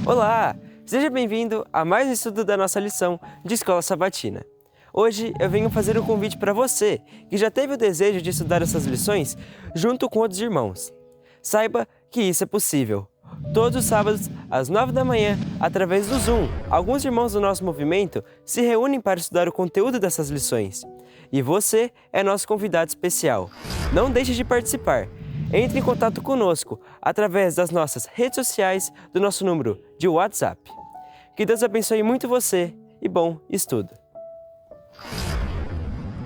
Olá! Seja bem-vindo a mais um estudo da nossa lição de Escola Sabatina. Hoje eu venho fazer um convite para você que já teve o desejo de estudar essas lições junto com outros irmãos. Saiba que isso é possível. Todos os sábados, às 9 da manhã, através do Zoom, alguns irmãos do nosso movimento se reúnem para estudar o conteúdo dessas lições. E você é nosso convidado especial. Não deixe de participar. Entre em contato conosco através das nossas redes sociais, do nosso número de WhatsApp. Que Deus abençoe muito você e bom estudo!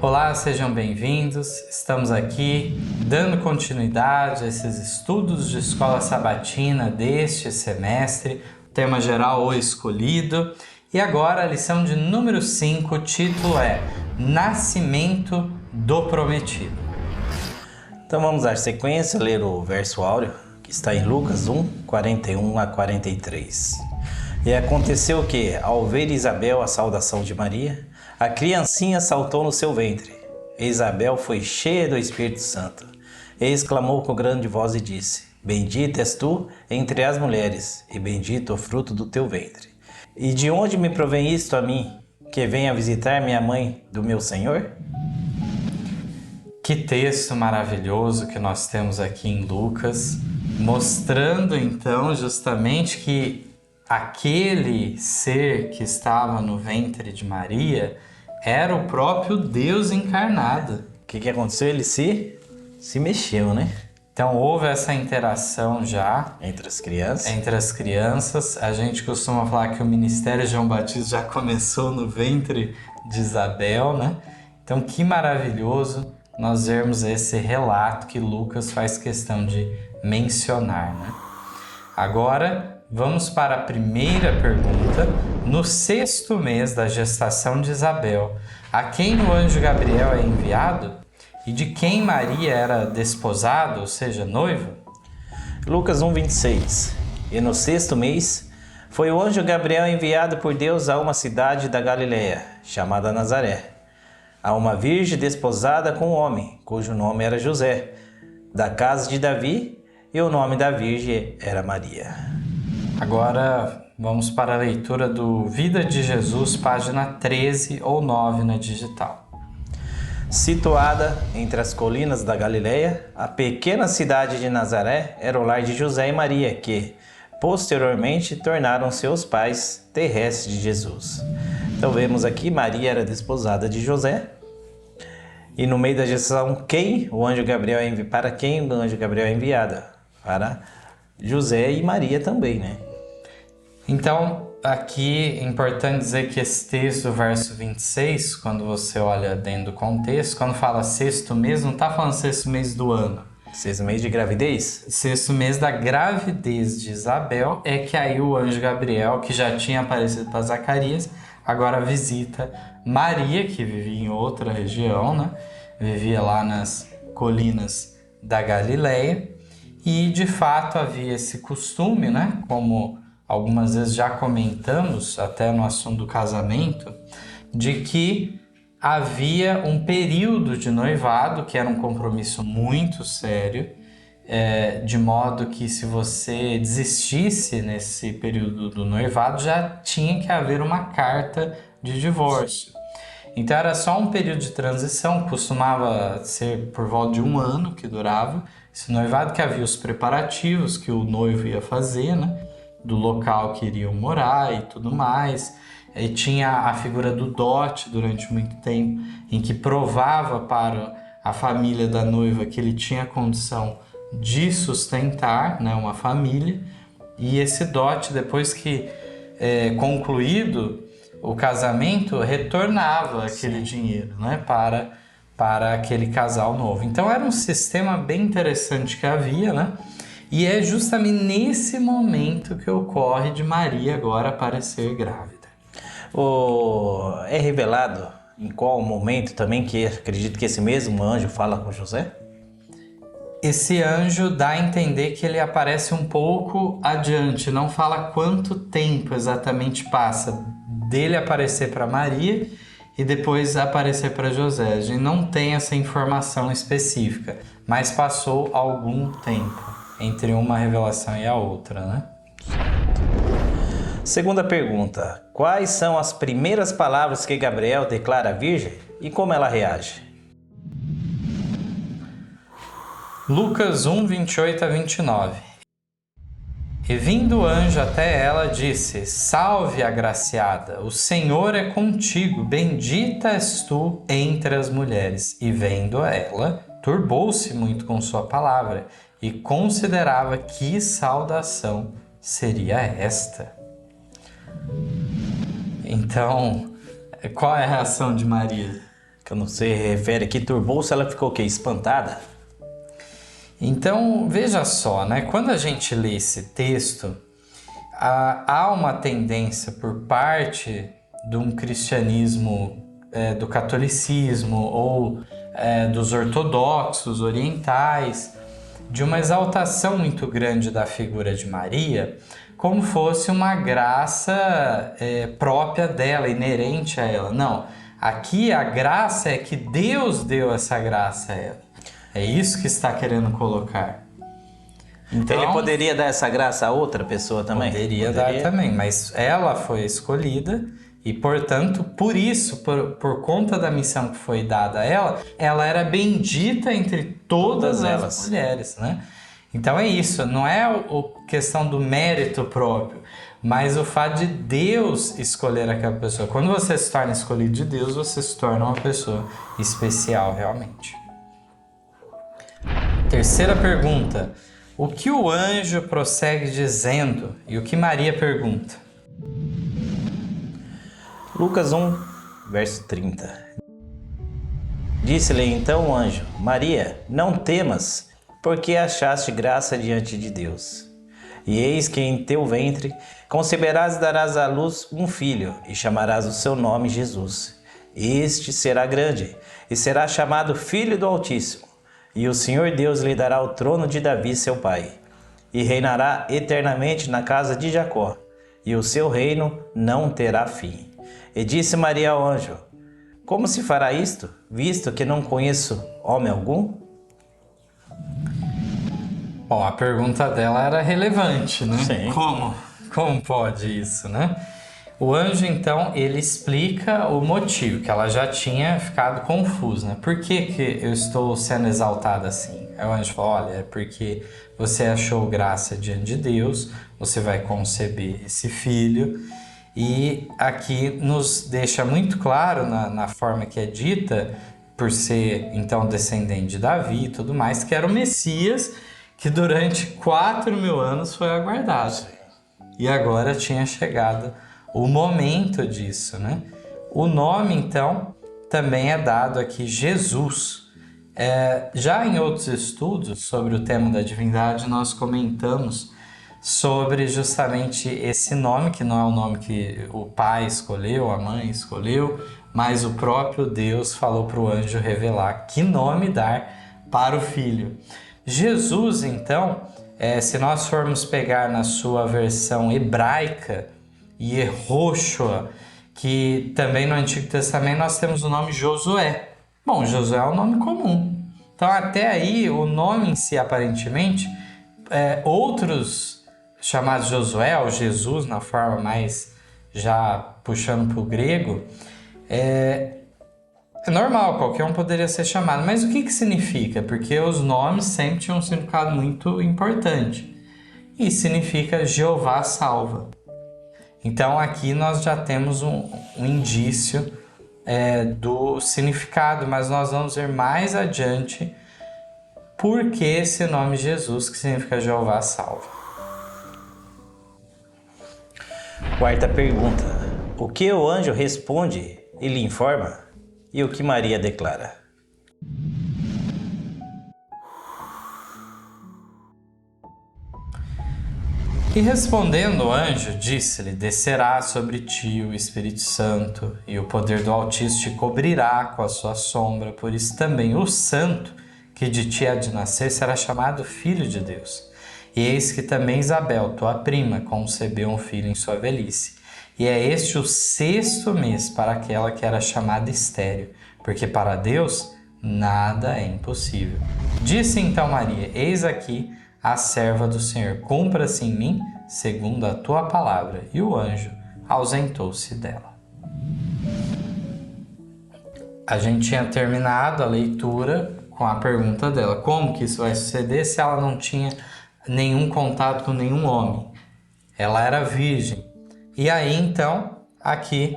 Olá, sejam bem-vindos. Estamos aqui dando continuidade a esses estudos de Escola Sabatina deste semestre, o tema geral O Escolhido. E agora a lição de número 5, o título é Nascimento do Prometido. Então vamos dar sequência, ler o verso áureo, que está em Lucas 1, 41 a 43. E aconteceu que, ao ver Isabel a saudação de Maria, a criancinha saltou no seu ventre. E Isabel foi cheia do Espírito Santo, e exclamou com grande voz e disse: Bendita és tu entre as mulheres, e bendito o fruto do teu ventre. E de onde me provém isto a mim, que venha visitar minha mãe do meu Senhor? Que texto maravilhoso que nós temos aqui em Lucas, mostrando então justamente que aquele ser que estava no ventre de Maria era o próprio Deus encarnado. O que aconteceu? Ele se mexeu, né? Então houve essa interação já Entre as crianças. Entre as crianças. A gente costuma falar que o ministério de João Batista já começou no ventre de Isabel, né? Então que maravilhoso nós vermos esse relato que Lucas faz questão de mencionar, né? Agora, vamos para a primeira pergunta. No 6º mês da gestação de Isabel, a quem o anjo Gabriel é enviado e de quem Maria era desposada, ou seja, noiva? Lucas 1, 26. E no 6º mês, foi o anjo Gabriel enviado por Deus a uma cidade da Galileia, chamada Nazaré, a uma virgem desposada com um homem, cujo nome era José, da casa de Davi, e o nome da virgem era Maria. Agora vamos para a leitura do Vida de Jesus, página 13 ou 9 na digital. Situada entre as colinas da Galileia, a pequena cidade de Nazaré era o lar de José e Maria, que, posteriormente, tornaram seus pais terrestres de Jesus. Então vemos aqui, Maria era desposada de José. E no meio da gestação, para quem o anjo Gabriel é enviado? Para José e Maria também, né? Então, aqui é importante dizer que esse texto, o verso 26, quando você olha dentro do contexto, quando fala 6º mês, não está falando 6º mês do ano. 6º mês de gravidez? 6º mês da gravidez de Isabel, é que aí o anjo Gabriel, que já tinha aparecido para Zacarias, agora visita Maria, que vivia em outra região, né? Vivia lá nas colinas da Galileia, e de fato havia esse costume, né? Como algumas vezes já comentamos, até no assunto do casamento, de que havia um período de noivado, que era um compromisso muito sério, de modo que se você desistisse nesse período do noivado, já tinha que haver uma carta de divórcio. Então era só um período de transição, costumava ser por volta de 1 ano que durava esse noivado, que havia os preparativos que o noivo ia fazer, né? Do local que iriam morar e tudo mais. E tinha a figura do dote durante muito tempo, em que provava para a família da noiva que ele tinha condição de sustentar, né, uma família. E esse dote, depois que concluído o casamento, retornava aquele dinheiro, né, para aquele casal novo. Então era um sistema bem interessante que havia, né? E é justamente nesse momento que ocorre de Maria agora aparecer grávida. É revelado em qual momento também que acredito que esse mesmo anjo fala com José? Esse anjo dá a entender que ele aparece um pouco adiante, não fala quanto tempo exatamente passa dele aparecer para Maria e depois aparecer para José. A gente não tem essa informação específica, mas passou algum tempo entre uma revelação e a outra, né? Segunda pergunta: quais são as primeiras palavras que Gabriel declara à Virgem e como ela reage? Lucas 1, 28 a 29. E vindo o anjo até ela, disse: Salve, agraciada, o Senhor é contigo, bendita és tu entre as mulheres. E vendo ela, turbou-se muito com sua palavra, e considerava que saudação seria esta. Então, qual é a reação de Maria? Quando você refere aqui, turbou-se, ela ficou o quê? Espantada? Então, veja só, né? Quando a gente lê esse texto, há uma tendência por parte de um cristianismo, do catolicismo ou dos ortodoxos orientais, de uma exaltação muito grande da figura de Maria, como fosse uma graça própria dela, inerente a ela. Não, aqui a graça é que Deus deu essa graça a ela. É isso que está querendo colocar. Então, ele poderia dar essa graça a outra pessoa também? Poderia dar também, mas ela foi escolhida e, portanto, por isso, por conta da missão que foi dada a ela, ela era bendita entre todas as mulheres, né? Então é isso, não é a questão do mérito próprio, mas o fato de Deus escolher aquela pessoa. Quando você se torna escolhido de Deus, você se torna uma pessoa especial realmente. Terceira pergunta: o que o anjo prossegue dizendo e o que Maria pergunta? Lucas 1, verso 30. Disse-lhe então o anjo: Maria, não temas, porque achaste graça diante de Deus. E eis que em teu ventre conceberás e darás à luz um filho, e chamarás o seu nome Jesus. Este será grande, e será chamado Filho do Altíssimo. E o Senhor Deus lhe dará o trono de Davi, seu pai, e reinará eternamente na casa de Jacó, e o seu reino não terá fim. E disse Maria ao anjo: Como se fará isto, visto que não conheço homem algum? Bom, a pergunta dela era relevante, né? Sim. Como pode isso, né? O anjo, então, ele explica o motivo, que ela já tinha ficado confusa, né? Por que eu estou sendo exaltada assim? Aí o anjo fala: olha, é porque você achou graça diante de Deus, você vai conceber esse filho. E aqui nos deixa muito claro, na forma que é dita, por ser, então, descendente de Davi e tudo mais, que era o Messias que durante 4.000 anos foi aguardado. E agora tinha chegado o momento disso, né? O nome, então, também é dado aqui Jesus. Já em outros estudos sobre o tema da divindade, nós comentamos sobre justamente esse nome, que não é o nome que o pai escolheu, a mãe escolheu, mas o próprio Deus falou para o anjo revelar que nome dar para o filho. Jesus, então, se nós formos pegar na sua versão hebraica, Yehoshua, que também no Antigo Testamento nós temos o nome Josué. Bom, Josué é um nome comum. Então, até aí, o nome em si, aparentemente, outros chamados Josué, ou Jesus, na forma mais já puxando para o grego, é normal, qualquer um poderia ser chamado. Mas o que significa? Porque os nomes sempre tinham um significado muito importante. E significa Jeová salva. Então aqui nós já temos um indício do significado, mas nós vamos ver mais adiante por que esse nome Jesus, que significa Jeová salva. Quarta pergunta: o que o anjo responde e lhe informa? E o que Maria declara? E respondendo o anjo, disse-lhe: descerá sobre ti o Espírito Santo, e o poder do Altíssimo te cobrirá com a sua sombra. Por isso também o santo que de ti há de nascer será chamado Filho de Deus. E eis que também Isabel, tua prima, concebeu um filho em sua velhice. E é este o 6º mês para aquela que era chamada estéril, porque para Deus nada é impossível. Disse então Maria: eis aqui a serva do Senhor, cumpra-se em mim segundo a tua palavra. E o anjo ausentou-se dela. A gente tinha terminado a leitura com a pergunta dela. Como que isso vai suceder se ela não tinha nenhum contato com nenhum homem? Ela era virgem. E aí, então, aqui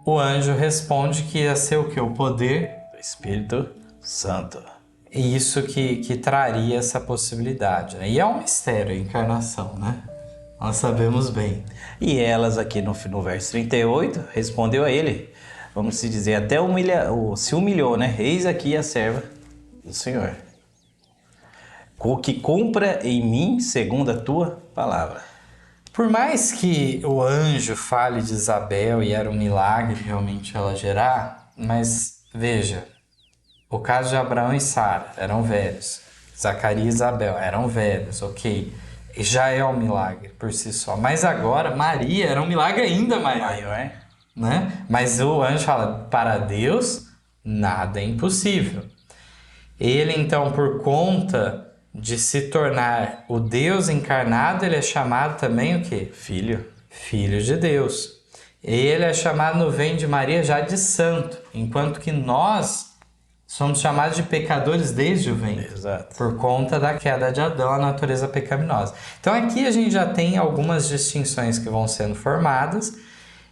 o anjo responde que ia ser o quê? O poder Do Espírito Santo. e isso que traria essa possibilidade, né? E é um mistério a encarnação, né? Nós sabemos bem. E elas aqui no verso 38 respondeu a ele, vamos se dizer, até se humilhou, né? Eis aqui a serva do Senhor, o que cumpra em mim segundo a tua palavra. Por mais que o anjo fale de Isabel e era um milagre realmente ela gerar, mas veja, o caso de Abraão e Sara eram velhos, Zacarias e Isabel eram velhos, ok, já é um milagre por si só, mas agora Maria era um milagre ainda maior, né? Mas o anjo fala, para Deus nada é impossível. Ele então, por conta de se tornar o Deus encarnado, ele é chamado também o quê? Filho. Filho de Deus. Ele é chamado no ventre de Maria já de santo, enquanto que nós somos chamados de pecadores desde o ventre. Exato. Por conta da queda de Adão, a natureza pecaminosa. Então aqui a gente já tem algumas distinções que vão sendo formadas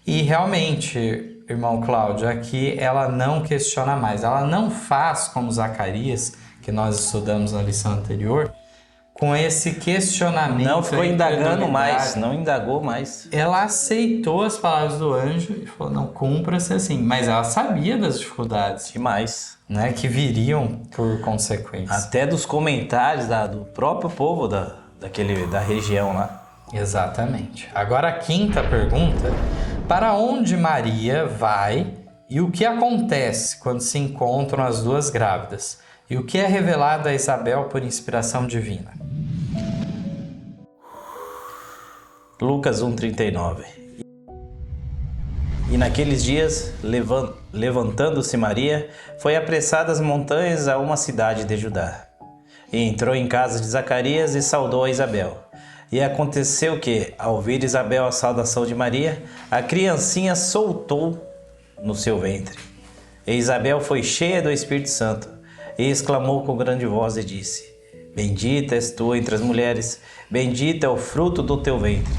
e realmente, irmão Cláudio, aqui ela não questiona mais. Ela não faz como Zacarias, que nós estudamos na lição anterior, com esse questionamento. Não ficou indagando mais, não indagou mais. Ela aceitou as palavras do anjo e falou, não, cumpra-se assim. Mas ela sabia das dificuldades, Demais. né, que viriam por consequência. Até dos comentários do próprio povo da região lá. Exatamente. Agora a quinta pergunta. Para onde Maria vai e o que acontece quando se encontram as duas grávidas? E o que é revelado a Isabel por inspiração divina? Lucas 1,39. E naqueles dias, levantando-se Maria, foi apressada às montanhas a uma cidade de Judá. E entrou em casa de Zacarias e saudou a Isabel. E aconteceu que, ao ouvir Isabel a saudação de Maria, a criancinha soltou no seu ventre. E Isabel foi cheia do Espírito Santo, e exclamou com grande voz e disse, Bendita és tu entre as mulheres, bendito é o fruto do teu ventre.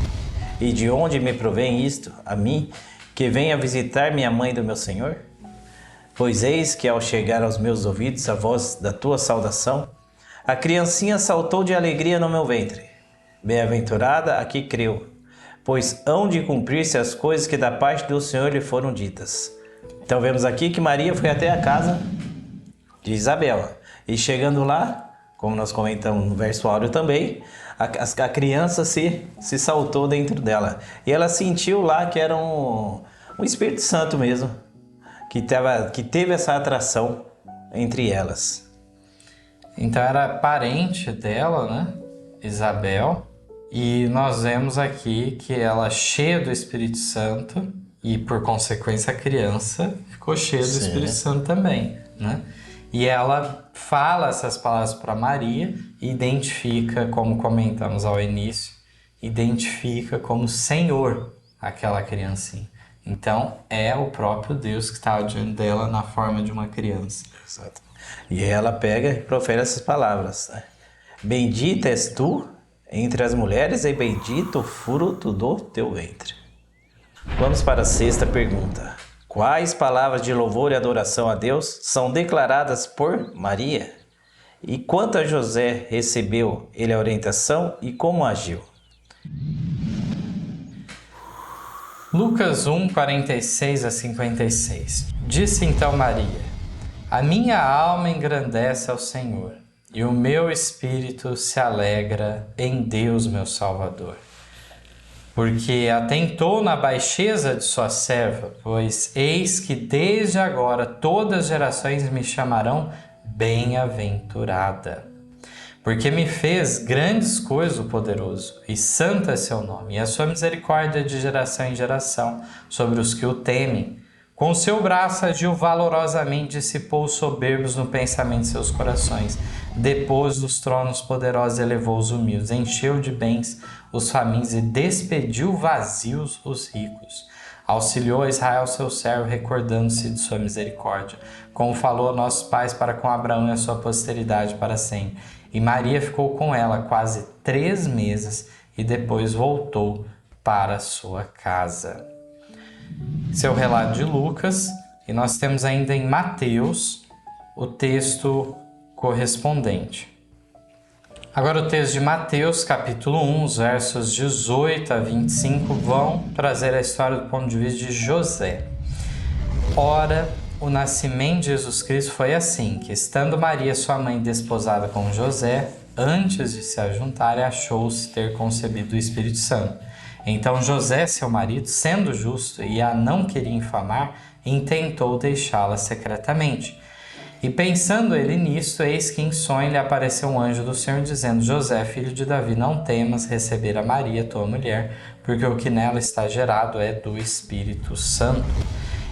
E de onde me provém isto, a mim, que venha visitar minha mãe do meu Senhor? Pois eis que ao chegar aos meus ouvidos a voz da tua saudação, a criancinha saltou de alegria no meu ventre. Bem-aventurada a que creu, pois hão de cumprir-se as coisas que da parte do Senhor lhe foram ditas. Então vemos aqui que Maria foi até a casa de Isabel. E chegando lá, como nós comentamos no verso áureo também, a criança se saltou dentro dela. E ela sentiu lá que era um Espírito Santo mesmo, que teve essa atração entre elas. Então era parente dela, né? Isabel. E nós vemos aqui que ela, cheia do Espírito Santo, e por consequência a criança ficou cheia do Espírito Santo também, né? E ela fala essas palavras para Maria e identifica, como comentamos ao início, identifica como Senhor aquela criancinha. Então é o próprio Deus que está diante dela na forma de uma criança. Exato. E ela pega e profere essas palavras, né? Bendita és tu entre as mulheres e bendito o fruto do teu ventre. Vamos para a sexta pergunta. Quais palavras de louvor e adoração a Deus são declaradas por Maria? E quanto a José recebeu ele a orientação e como agiu? Lucas 1, 46 a 56. Disse então Maria, a minha alma engrandece ao Senhor, e o meu espírito se alegra em Deus meu Salvador. Porque atentou na baixeza de sua serva, pois eis que desde agora todas as gerações me chamarão bem-aventurada. Porque me fez grandes coisas o poderoso, e santo é seu nome, e a sua misericórdia de geração em geração sobre os que o temem. Com seu braço agiu valorosamente, dissipou os soberbos no pensamento de seus corações. Depois dos tronos poderosos elevou os humildes, encheu de bens os famintos e despediu vazios os ricos. Auxiliou a Israel seu servo, recordando-se de sua misericórdia, como falou a nossos pais para com Abraão e a sua posteridade para sempre. E Maria ficou com ela quase 3 meses e depois voltou para sua casa. Esse é o relato de Lucas, e nós temos ainda em Mateus o texto correspondente. Agora o texto de Mateus, capítulo 1, os versos 18 a 25, vão trazer a história do ponto de vista de José. Ora, o nascimento de Jesus Cristo foi assim, que estando Maria, sua mãe, desposada com José, antes de se ajuntarem, achou-se ter concebido o Espírito Santo. Então José, seu marido, sendo justo e a não queria infamar, intentou deixá-la secretamente. E pensando ele nisto, eis que em sonho lhe apareceu um anjo do Senhor, dizendo: José, filho de Davi, não temas receber a Maria, tua mulher, porque o que nela está gerado é do Espírito Santo.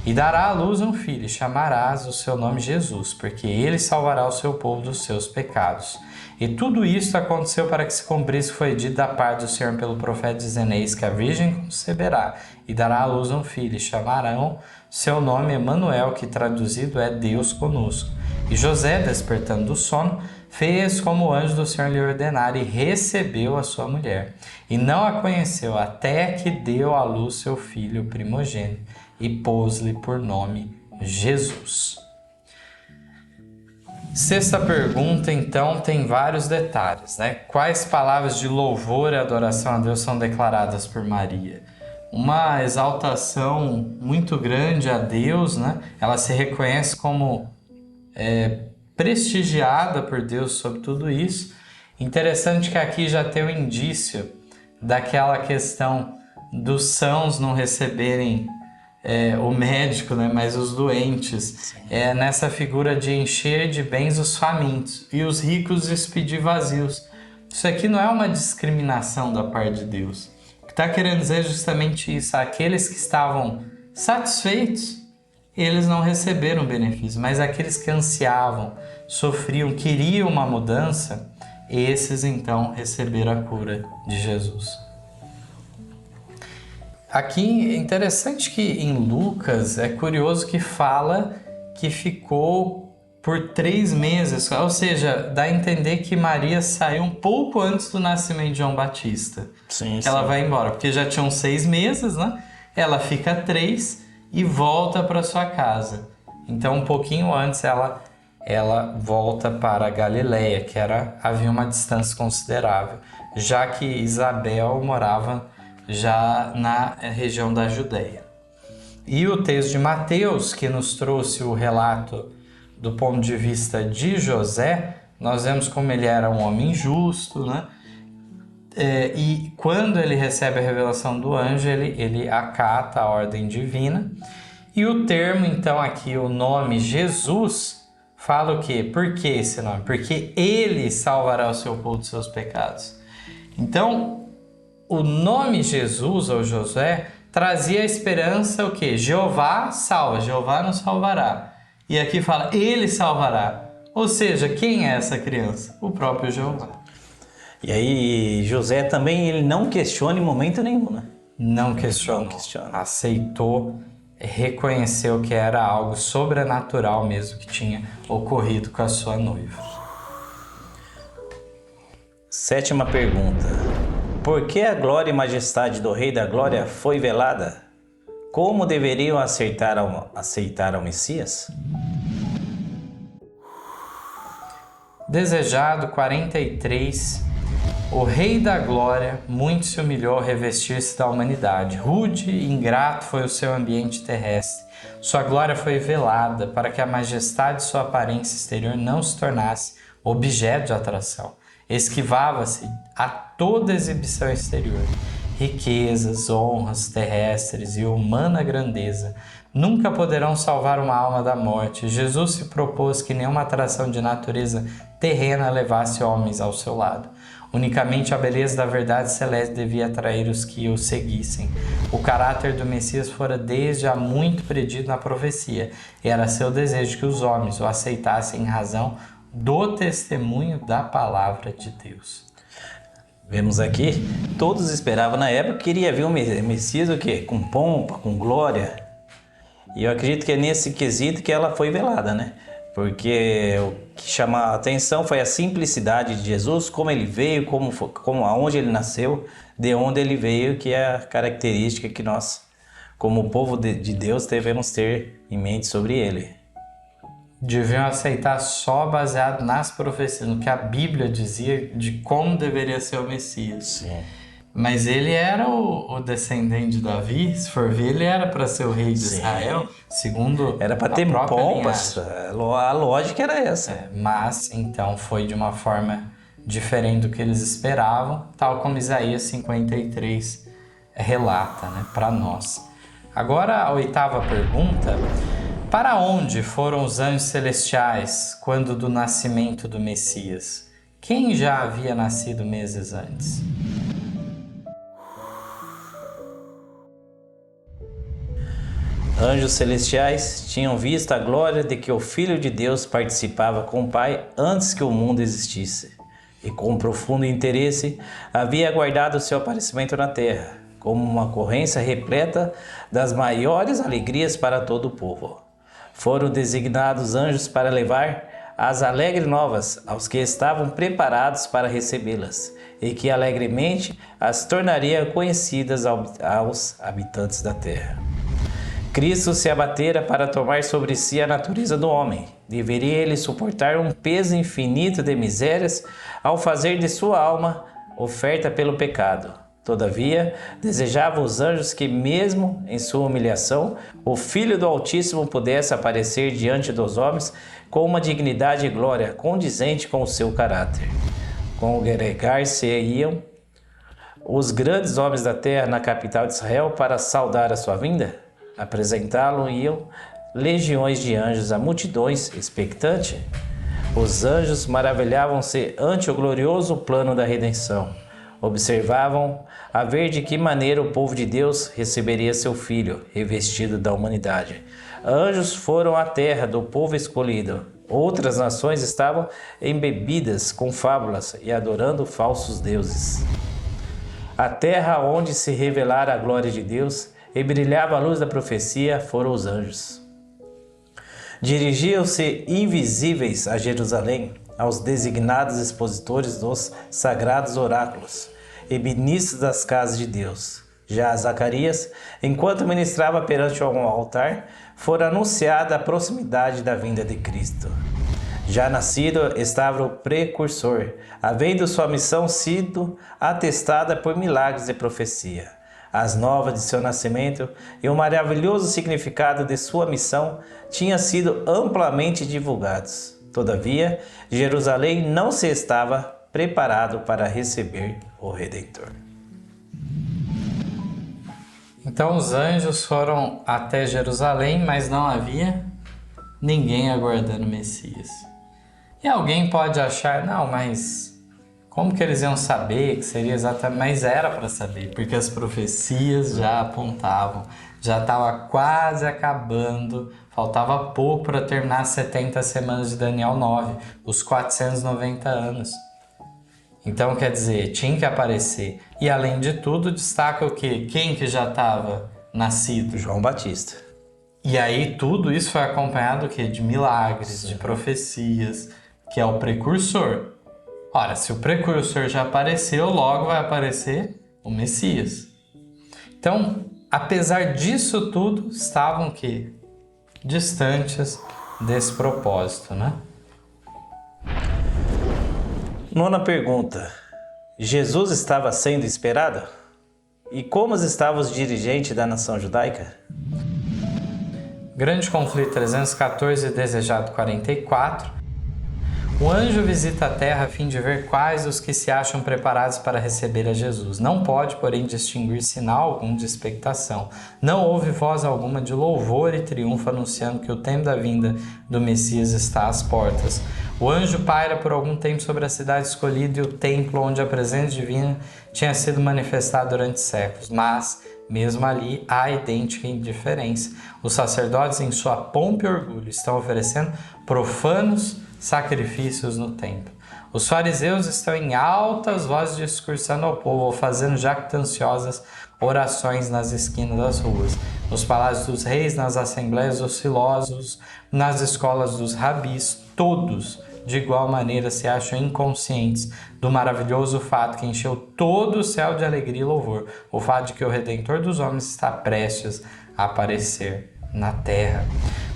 E dará à luz um filho, e chamarás o seu nome Jesus, porque ele salvará o seu povo dos seus pecados. E tudo isto aconteceu para que se cumprisse o que foi dito da parte do Senhor pelo profeta, dizendo: eis que a virgem conceberá, e dará à luz um filho, e chamarão seu nome Emanuel, que traduzido é Deus conosco. E José, despertando do sono, fez como o anjo do Senhor lhe ordenara, e recebeu a sua mulher. E não a conheceu até que deu à luz seu filho primogênito, e pôs-lhe por nome Jesus. Sexta pergunta, então, tem vários detalhes, né? Quais palavras de louvor e adoração a Deus são declaradas por Maria? Uma exaltação muito grande a Deus, né? Ela se reconhece como prestigiada por Deus sobre tudo isso. Interessante que aqui já tem um indício daquela questão dos sãos não receberem o médico, né, mas os doentes. Nessa figura de encher de bens os famintos e os ricos despedir vazios. Isso aqui não é uma discriminação da parte de Deus. O que está querendo dizer é justamente isso. Aqueles que estavam satisfeitos, eles não receberam benefício, mas aqueles que ansiavam, sofriam, queriam uma mudança, esses então receberam a cura de Jesus. Aqui é interessante que em Lucas é curioso que fala que ficou por 3 meses, ou seja, dá a entender que Maria saiu um pouco antes do nascimento de João Batista. Sim, ela vai embora, porque já tinham 6 meses, né? Ela fica 3 e volta para sua casa. Então, um pouquinho antes, ela volta para Galileia, que havia uma distância considerável, já que Isabel morava já na região da Judéia. E o texto de Mateus, que nos trouxe o relato do ponto de vista de José, nós vemos como ele era um homem justo, né? E quando ele recebe a revelação do anjo, ele acata a ordem divina. E o termo, então, aqui, o nome Jesus, fala o quê? Por que esse nome? Porque ele salvará o seu povo dos seus pecados. Então, o nome Jesus, ou Josué, trazia a esperança o quê? Jeová salva, Jeová nos salvará. E aqui fala, ele salvará. Ou seja, quem é essa criança? O próprio Jeová. E aí, José também, ele não questiona em momento nenhum, né? Não questiona. Aceitou, reconheceu que era algo sobrenatural mesmo que tinha ocorrido com a sua noiva. 7ª pergunta. Por que a glória e majestade do Rei da Glória foi velada? Como deveriam aceitar ao Messias? Desejado 43. O Rei da Glória muito se humilhou a revestir-se da humanidade. Rude e ingrato foi o seu ambiente terrestre. Sua glória foi velada para que a majestade de sua aparência exterior não se tornasse objeto de atração. Esquivava-se a toda exibição exterior. Riquezas, honras terrestres e humana grandeza nunca poderão salvar uma alma da morte. Jesus se propôs que nenhuma atração de natureza terrena levasse homens ao seu lado. Unicamente a beleza da verdade celeste devia atrair os que o seguissem. O caráter do Messias fora desde há muito predito na profecia. Era seu desejo que os homens o aceitassem em razão do testemunho da palavra de Deus. Vemos aqui, todos esperavam na época que iria vir o Messias o quê? Com pompa, com glória. E eu acredito que é nesse quesito que ela foi velada, né? Porque o que chama a atenção foi a simplicidade de Jesus, como ele veio, aonde ele nasceu, de onde ele veio, que é a característica que nós, como povo de Deus, devemos ter em mente sobre ele. Deviam aceitar só baseado nas profecias, no que a Bíblia dizia de como deveria ser o Messias. Sim. Mas ele era o descendente de Davi, se for ver, ele era para ser o rei de Israel, segundo era para ter pompas, a lógica era essa. Mas, então, foi de uma forma diferente do que eles esperavam, tal como Isaías 53 relata, né, para nós. Agora, a 8ª pergunta: para onde foram os anjos celestiais quando do nascimento do Messias? Quem já havia nascido meses antes? Anjos celestiais tinham visto a glória de que o Filho de Deus participava com o Pai antes que o mundo existisse, e com profundo interesse havia aguardado seu aparecimento na terra, como uma ocorrência repleta das maiores alegrias para todo o povo. Foram designados anjos para levar as alegres novas aos que estavam preparados para recebê-las, e que alegremente as tornaria conhecidas aos habitantes da terra. Cristo se abatera para tomar sobre si a natureza do homem. Deveria ele suportar um peso infinito de misérias ao fazer de sua alma oferta pelo pecado. Todavia, desejavam os anjos que, mesmo em sua humilhação, o Filho do Altíssimo pudesse aparecer diante dos homens com uma dignidade e glória condizente com o seu caráter. Congregar-se-iam os grandes homens da terra na capital de Israel para saudar a sua vinda? Apresentá-lo-iam legiões de anjos a multidões expectante. Os anjos maravilhavam-se ante o glorioso plano da redenção. Observavam a ver de que maneira o povo de Deus receberia seu filho, revestido da humanidade. Anjos foram à terra do povo escolhido. Outras nações estavam embebidas com fábulas e adorando falsos deuses. A terra onde se revelara a glória de Deus e brilhava a luz da profecia foram os anjos. Dirigiam-se invisíveis a Jerusalém, aos designados expositores dos sagrados oráculos e ministros das casas de Deus. Já a Zacarias, enquanto ministrava perante um altar, fora anunciada a proximidade da vinda de Cristo. Já nascido estava o precursor, havendo sua missão sido atestada por milagres de profecia. As novas de seu nascimento e o maravilhoso significado de sua missão tinham sido amplamente divulgados. Todavia, Jerusalém não se estava preparado para receber o Redentor. Então os anjos foram até Jerusalém, mas não havia ninguém aguardando o Messias. E alguém pode achar, não, mas como que eles iam saber que seria exatamente? Mas era para saber, porque as profecias já apontavam, já estava quase acabando, faltava pouco para terminar as 70 semanas de Daniel 9, os 490 anos. Então, quer dizer, tinha que aparecer. E além de tudo, destaca o quê? Quem que já estava nascido? João Batista. E aí tudo isso foi acompanhado o quê? De milagres, de profecias, que é o precursor. Ora, se o precursor já apareceu, logo vai aparecer o Messias. Então, apesar disso tudo, estavam o quê? Distantes desse propósito, né? Nona pergunta. Jesus estava sendo esperado? E como estavam os dirigentes da nação judaica? Grande conflito 314, desejado 44. O anjo visita a terra a fim de ver quais os que se acham preparados para receber a Jesus. Não pode, porém, distinguir sinal algum de expectação. Não houve voz alguma de louvor e triunfo anunciando que o tempo da vinda do Messias está às portas. O anjo paira por algum tempo sobre a cidade escolhida e o templo onde a presença divina tinha sido manifestada durante séculos. Mas, mesmo ali, há idêntica indiferença. Os sacerdotes, em sua pompa e orgulho, estão oferecendo profanos sacrifícios no templo. Os fariseus estão em altas vozes discursando ao povo, ou fazendo jactanciosas orações nas esquinas das ruas, nos palácios dos reis, nas assembleias dos filósofos, nas escolas dos rabis. Todos, de igual maneira, se acham inconscientes do maravilhoso fato que encheu todo o céu de alegria e louvor, o fato de que o Redentor dos homens está prestes a aparecer na terra.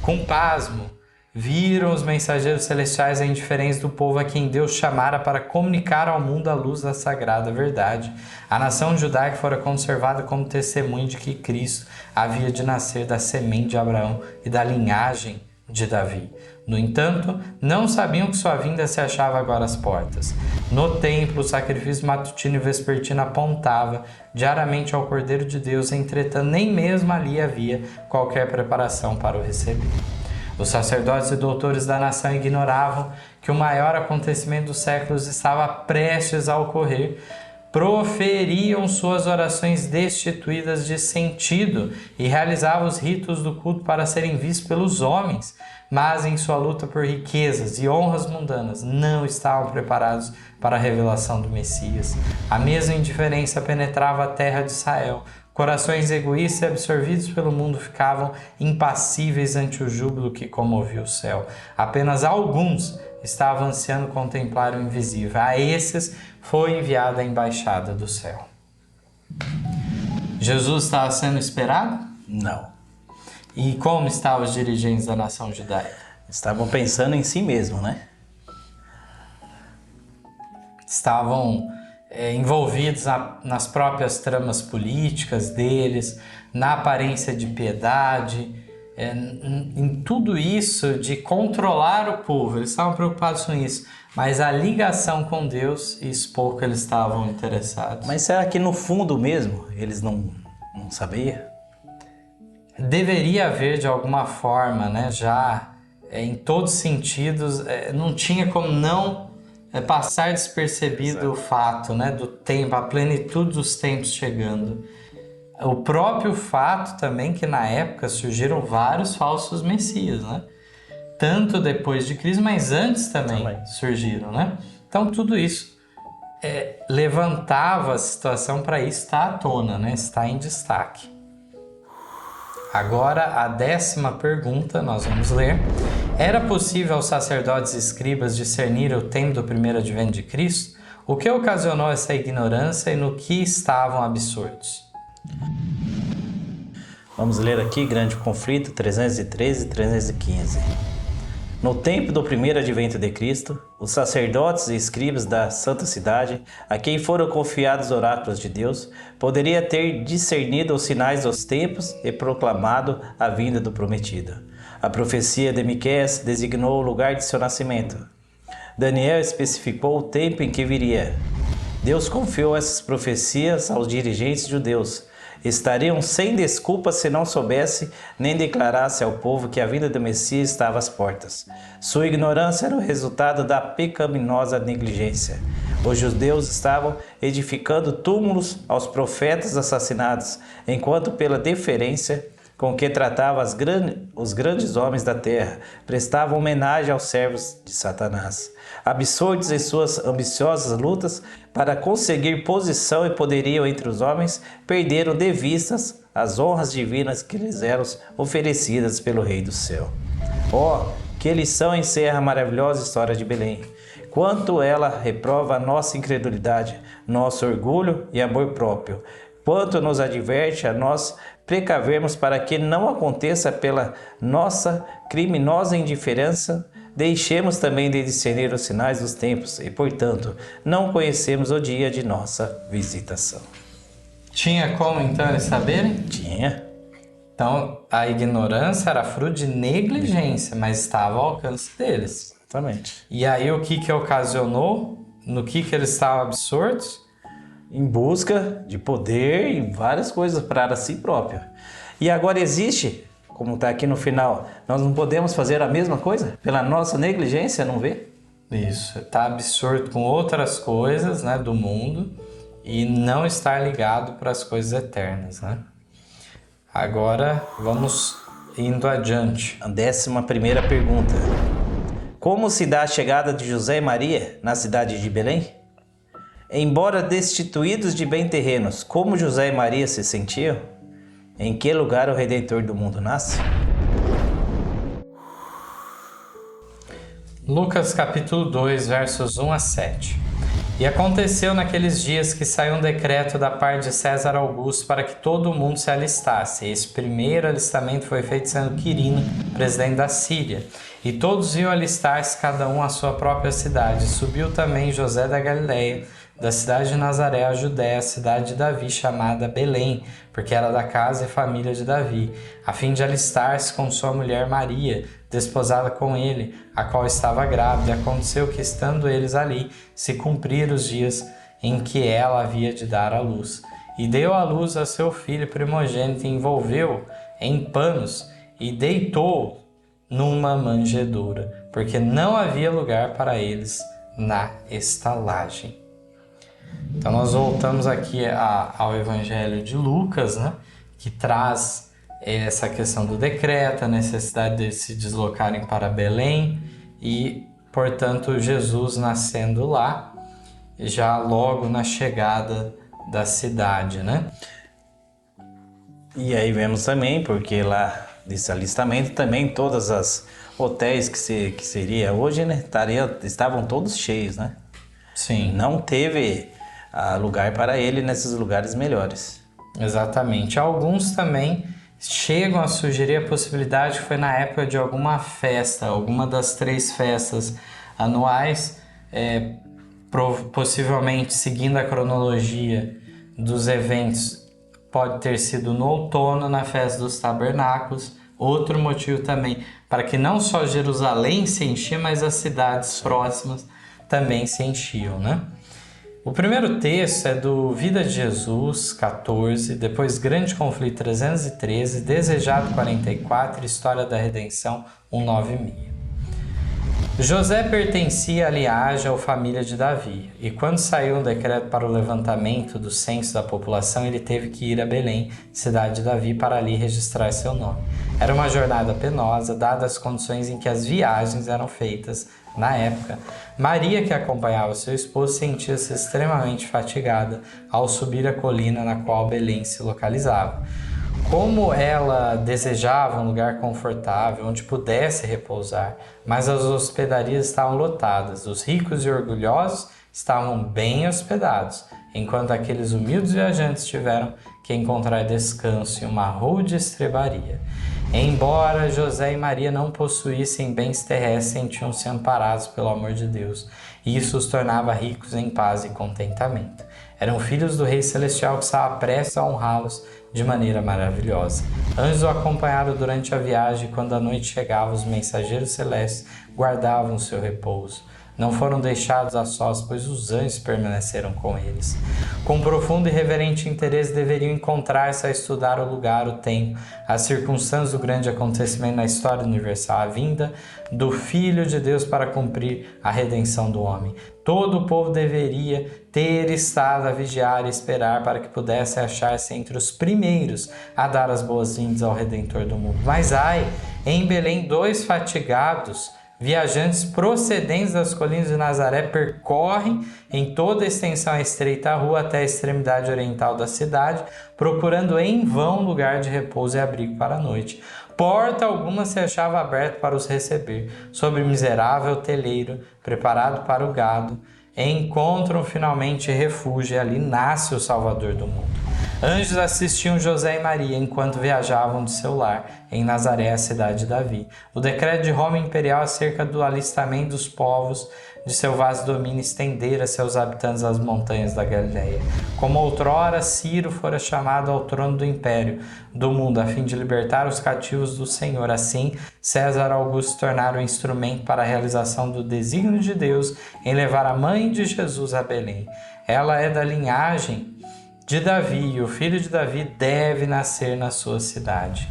Com pasmo, viram os mensageiros celestiais a indiferença do povo a quem Deus chamara para comunicar ao mundo a luz da sagrada verdade. A nação judaica fora conservada como testemunho de que Cristo havia de nascer da semente de Abraão e da linhagem de Davi. No entanto, não sabiam que sua vinda se achava agora às portas. No templo, o sacrifício matutino e vespertino apontava diariamente ao Cordeiro de Deus, entretanto, nem mesmo ali havia qualquer preparação para o receber. Os sacerdotes e doutores da nação ignoravam que o maior acontecimento dos séculos estava prestes a ocorrer. Proferiam suas orações destituídas de sentido e realizavam os ritos do culto para serem vistos pelos homens, mas em sua luta por riquezas e honras mundanas não estavam preparados para a revelação do Messias. A mesma indiferença penetrava a terra de Israel. Corações egoístas e absorvidos pelo mundo ficavam impassíveis ante o júbilo que comovia o céu. Apenas alguns estavam ansiando contemplar o invisível. A esses foi enviada a embaixada do céu. Jesus estava sendo esperado? Não. E como estavam os dirigentes da nação judaica? Estavam pensando em si mesmo, né? Estavam envolvidos nas próprias tramas políticas deles, na aparência de piedade, em tudo isso de controlar o povo. Eles estavam preocupados com isso, mas a ligação com Deus, isso pouco eles estavam interessados. Mas será que no fundo mesmo eles não sabiam? Deveria haver de alguma forma, né? Já em todos os sentidos, não tinha como não passar despercebido o fato, né, do tempo, a plenitude dos tempos chegando. O próprio fato também que na época surgiram vários falsos messias, né? Tanto depois de Cristo, mas antes também surgiram, né? Então tudo isso levantava a situação para isso estar à tona, né? Estar em destaque. Agora a 10ª pergunta nós vamos ler. Era possível aos sacerdotes e escribas discernir o tempo do primeiro advento de Cristo? O que ocasionou essa ignorância e no que estavam absortos? Vamos ler aqui Grande Conflito 313 e 315. No tempo do primeiro advento de Cristo, os sacerdotes e escribas da santa cidade, a quem foram confiados os oráculos de Deus, poderia ter discernido os sinais dos tempos e proclamado a vinda do prometido. A profecia de Miqueias designou o lugar de seu nascimento. Daniel especificou o tempo em que viria. Deus confiou essas profecias aos dirigentes judeus. Estariam sem desculpa se não soubesse nem declarasse ao povo que a vinda do Messias estava às portas. Sua ignorância era o resultado da pecaminosa negligência. Os judeus estavam edificando túmulos aos profetas assassinados, enquanto pela deferência com que tratava os grandes homens da terra, prestavam homenagem aos servos de Satanás. Absortos em suas ambiciosas lutas para conseguir posição e poderio entre os homens, perderam de vistas as honras divinas que lhes eram oferecidas pelo Rei do Céu. Que lição encerra a maravilhosa história de Belém! Quanto ela reprova a nossa incredulidade, nosso orgulho e amor próprio. Quanto nos adverte a nós precavermos para que não aconteça pela nossa criminosa indiferença, deixemos também de discernir os sinais dos tempos e, portanto, não conhecemos o dia de nossa visitação. Tinha como então eles saberem? Tinha. Então a ignorância era fruto de negligência, mas estava ao alcance deles. Exatamente. E aí o que ocasionou? No que eles estavam absortos? Em busca de poder e várias coisas para si próprio. E agora existe, como está aqui no final, nós não podemos fazer a mesma coisa? Pela nossa negligência, não vê? Isso, está absorto com outras coisas, né, do mundo e não estar ligado para as coisas eternas, né? Agora vamos indo adiante. A 11ª pergunta. Como se dá a chegada de José e Maria na cidade de Belém? Embora destituídos de bem terrenos, como José e Maria se sentiam? Em que lugar o Redentor do mundo nasce? Lucas capítulo 2, versos 1 a 7. E aconteceu naqueles dias que saiu um decreto da parte de César Augusto para que todo o mundo se alistasse. Esse primeiro alistamento foi feito sendo Quirino, presidente da Síria. E todos iam alistar-se, cada um à sua própria cidade. Subiu também José da Galileia, da cidade de Nazaré, a Judéia, a cidade de Davi, chamada Belém, porque era da casa e família de Davi, a fim de alistar-se com sua mulher Maria, desposada com ele, a qual estava grávida. E aconteceu que, estando eles ali, se cumpriram os dias em que ela havia de dar à luz. E deu à luz a seu filho primogênito, e envolveu em panos, e deitou numa manjedoura, porque não havia lugar para eles na estalagem. Então nós voltamos aqui ao Evangelho de Lucas, né, que traz essa questão do decreto, a necessidade de se deslocarem para Belém e, portanto, Jesus nascendo lá, já logo na chegada da cidade, né? E aí vemos também, porque lá desse alistamento também todas as hotéis que seria hoje, né, estavam todos cheios, né? Sim. Não teve lugar para ele nesses lugares melhores. Exatamente. Alguns também chegam a sugerir a possibilidade que foi na época de alguma festa, alguma das 3 festas anuais, possivelmente seguindo a cronologia dos eventos, pode ter sido no outono, na festa dos tabernáculos. Outro motivo também, para que não só Jerusalém se enchia, mas as cidades próximas também se enchiam, né? O primeiro texto é do Vida de Jesus, 14, depois Grande Conflito, 313, Desejado, 44, História da Redenção, 196. José pertencia à linhagem ou família de Davi, e quando saiu um decreto para o levantamento do censo da população, ele teve que ir a Belém, cidade de Davi, para ali registrar seu nome. Era uma jornada penosa, dadas as condições em que as viagens eram feitas na época. Maria, que acompanhava seu esposo, sentia-se extremamente fatigada ao subir a colina na qual Belém se localizava. Como ela desejava um lugar confortável, onde pudesse repousar, mas as hospedarias estavam lotadas. Os ricos e orgulhosos estavam bem hospedados, enquanto aqueles humildes viajantes tiveram que encontrar descanso em uma rude estrebaria. Embora José e Maria não possuíssem bens terrestres, sentiam-se amparados pelo amor de Deus, e isso os tornava ricos em paz e contentamento. Eram filhos do Rei Celestial que estava prestes a honrá-los de maneira maravilhosa. Anjos o acompanharam durante a viagem, e quando a noite chegava, os mensageiros celestes guardavam o seu repouso. Não foram deixados a sós, pois os anjos permaneceram com eles. Com profundo e reverente interesse deveriam encontrar-se a estudar o lugar, o tempo, as circunstâncias do grande acontecimento na história universal, a vinda do Filho de Deus para cumprir a redenção do homem. Todo o povo deveria ter estado a vigiar e esperar para que pudesse achar-se entre os primeiros a dar as boas-vindas ao Redentor do mundo. Mas ai, em Belém, 2 fatigados viajantes procedentes das colinas de Nazaré percorrem em toda a extensão a estreita rua até a extremidade oriental da cidade, procurando em vão lugar de repouso e abrigo para a noite. Porta alguma se achava aberta para os receber. Sobre miserável telheiro, preparado para o gado, encontram finalmente refúgio, e ali nasce o Salvador do mundo. Anjos assistiam José e Maria enquanto viajavam de seu lar em Nazaré, a cidade de Davi. O decreto de Roma Imperial acerca do alistamento dos povos de seu vasto domínio estendera seus habitantes às montanhas da Galileia. Como outrora Ciro fora chamado ao trono do império do mundo a fim de libertar os cativos do Senhor, assim César Augusto se tornara o instrumento para a realização do desígnio de Deus em levar a mãe de Jesus a Belém. Ela é da linhagem de Davi, e o filho de Davi deve nascer na sua cidade.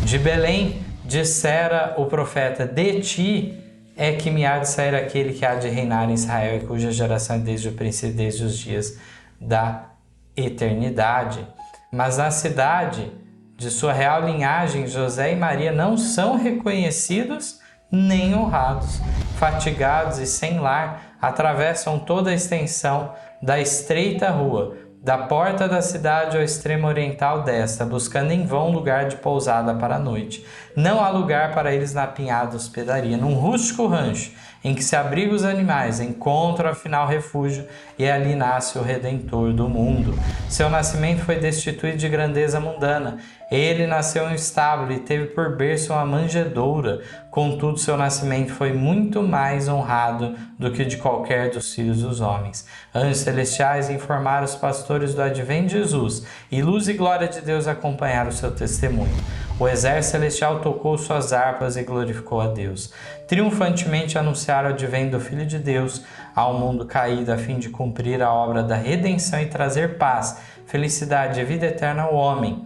De Belém dissera o profeta: de ti é que me há de sair aquele que há de reinar em Israel, e cuja geração é desde o princípio, desde os dias da eternidade. Mas na cidade de sua real linhagem, José e Maria não são reconhecidos nem honrados. Fatigados e sem lar, atravessam toda a extensão da estreita rua, da porta da cidade ao extremo oriental desta, buscando em vão lugar de pousada para a noite. Não há lugar para eles na apinhada hospedaria. Num rústico rancho, em que se abrigam os animais, encontram afinal refúgio, e ali nasce o Redentor do mundo. Seu nascimento foi destituído de grandeza mundana. Ele nasceu em um estábulo e teve por berço uma manjedoura. Contudo, seu nascimento foi muito mais honrado do que o de qualquer dos filhos dos homens. Anjos celestiais informaram os pastores do advento de Jesus, e luz e glória de Deus acompanharam o seu testemunho. O exército celestial tocou suas harpas e glorificou a Deus. Triunfantemente anunciaram o advento do Filho de Deus ao mundo caído, a fim de cumprir a obra da redenção e trazer paz, felicidade e vida eterna ao homem.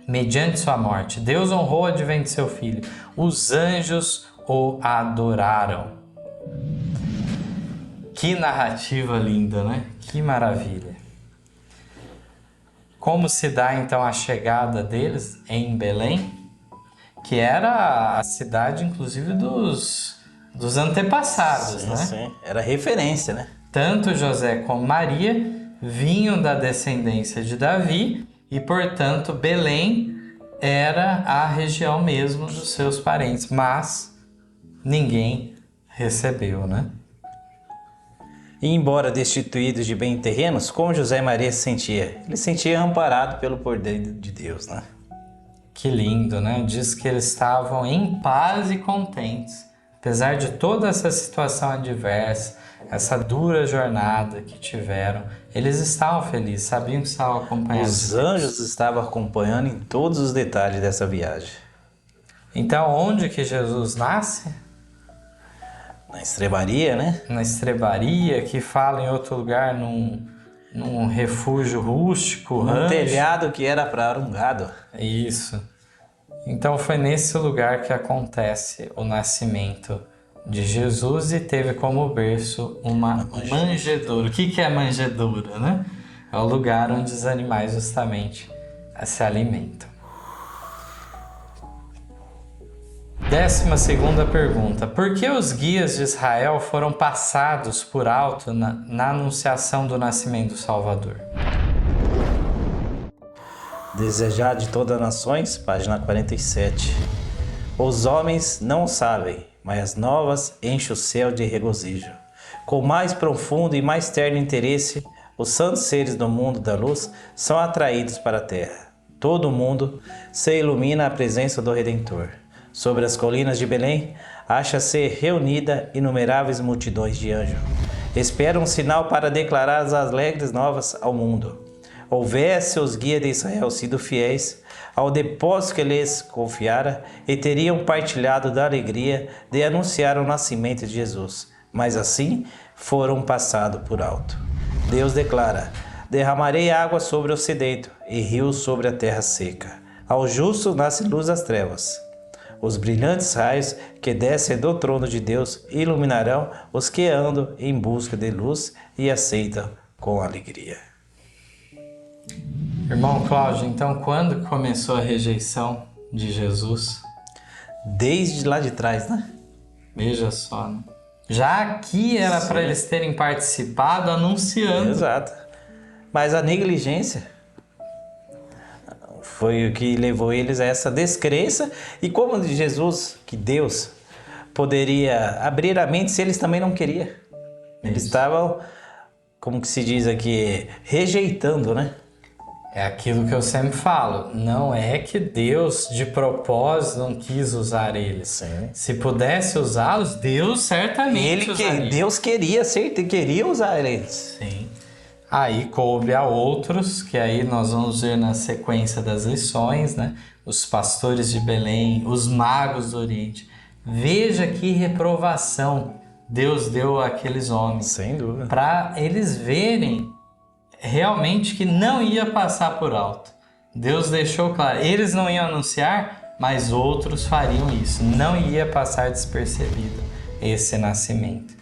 Mediante sua morte, Deus honrou o advento de seu Filho. Os anjos o adoraram. Que narrativa linda, né? Que maravilha. Como se dá então a chegada deles em Belém, que era a cidade inclusive dos antepassados, né? Sim. Era referência, né? Tanto José como Maria vinham da descendência de Davi e, portanto, Belém era a região mesmo dos seus parentes, mas ninguém recebeu, né? E embora destituídos de bens terrenos, como José e Maria se sentia? Ele se sentia amparado pelo poder de Deus, né? Que lindo, né? Diz que eles estavam em paz e contentes. Apesar de toda essa situação adversa, essa dura jornada que tiveram, eles estavam felizes, sabiam que estavam acompanhados. Os anjos estavam acompanhando em todos os detalhes dessa viagem. Então, onde que Jesus nasce? Na estrebaria, né? Na estrebaria, que fala em outro lugar, num refúgio rústico, Um telhado que era para um gado. Isso. Então foi nesse lugar que acontece o nascimento de Jesus e teve como berço uma manjedoura. O que é manjedoura, né? É o lugar onde os animais justamente se alimentam. 12ª pergunta. Por que os guias de Israel foram passados por alto na anunciação do nascimento do Salvador? Desejado de todas as nações, página 47. Os homens não sabem, mas as novas enchem o céu de regozijo. Com mais profundo e mais terno interesse, os santos seres do mundo da luz são atraídos para a terra. Todo mundo se ilumina à presença do Redentor. Sobre as colinas de Belém, acha-se reunida inumeráveis multidões de anjos. Esperam um sinal para declarar as alegres novas ao mundo. Houvesse os guias de Israel sido fiéis ao depósito que lhes confiara e teriam partilhado da alegria de anunciar o nascimento de Jesus. Mas assim foram passados por alto. Deus declara: derramarei água sobre o sedento e rios sobre a terra seca. Ao justo nasce luz das trevas. Os brilhantes raios que descem do trono de Deus iluminarão os que andam em busca de luz e aceitam com alegria. Irmão Cláudio, então quando começou a rejeição de Jesus? Desde lá de trás, né? Veja só, né? Já aqui era para eles terem participado anunciando. Exato. Mas a negligência foi o que levou eles a essa descrença. E como Jesus, que Deus, poderia abrir a mente se eles também não queriam? Eles estavam, como que se diz aqui, rejeitando, né? É aquilo que eu sempre falo, não é que Deus de propósito não quis usar eles. Sim. Se pudesse usá-los, Deus certamente usaria. Deus queria usar eles. Sim. Aí coube a outros, que aí nós vamos ver na sequência das lições, né? Os pastores de Belém, os magos do Oriente. Veja que reprovação Deus deu àqueles homens. Sem dúvida. Para eles verem realmente que não ia passar por alto. Deus deixou claro, eles não iam anunciar, mas outros fariam isso. Não ia passar despercebido esse nascimento.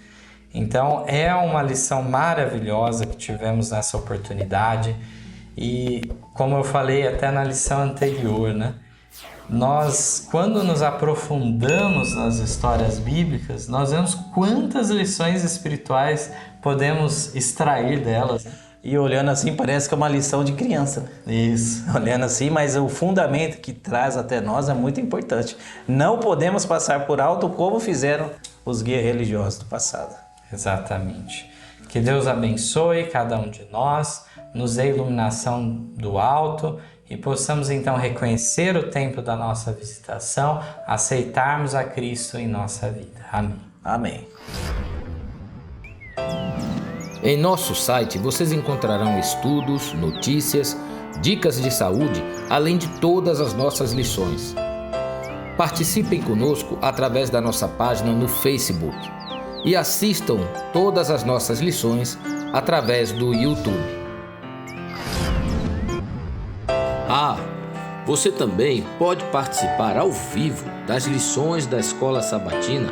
Então é uma lição maravilhosa que tivemos nessa oportunidade e como eu falei até na lição anterior, né? quando nos aprofundamos nas histórias bíblicas, nós vemos quantas lições espirituais podemos extrair delas. E olhando assim, parece que é uma lição de criança, né? Isso. Olhando assim, mas o fundamento que traz até nós é muito importante. Não podemos passar por alto como fizeram os guias religiosos do passado. Exatamente. Que Deus abençoe cada um de nós, nos dê iluminação do alto e possamos então reconhecer o tempo da nossa visitação, aceitarmos a Cristo em nossa vida. Amém. Amém. Em nosso site vocês encontrarão estudos, notícias, dicas de saúde, além de todas as nossas lições. Participem conosco através da nossa página no Facebook e assistam todas as nossas lições através do YouTube. Você também pode participar ao vivo das lições da Escola Sabatina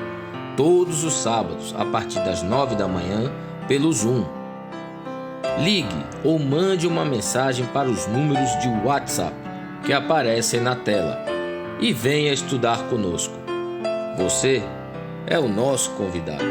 todos os sábados a partir das 9 da manhã pelo Zoom. Ligue ou mande uma mensagem para os números de WhatsApp que aparecem na tela e venha estudar conosco. Você é o nosso convidado.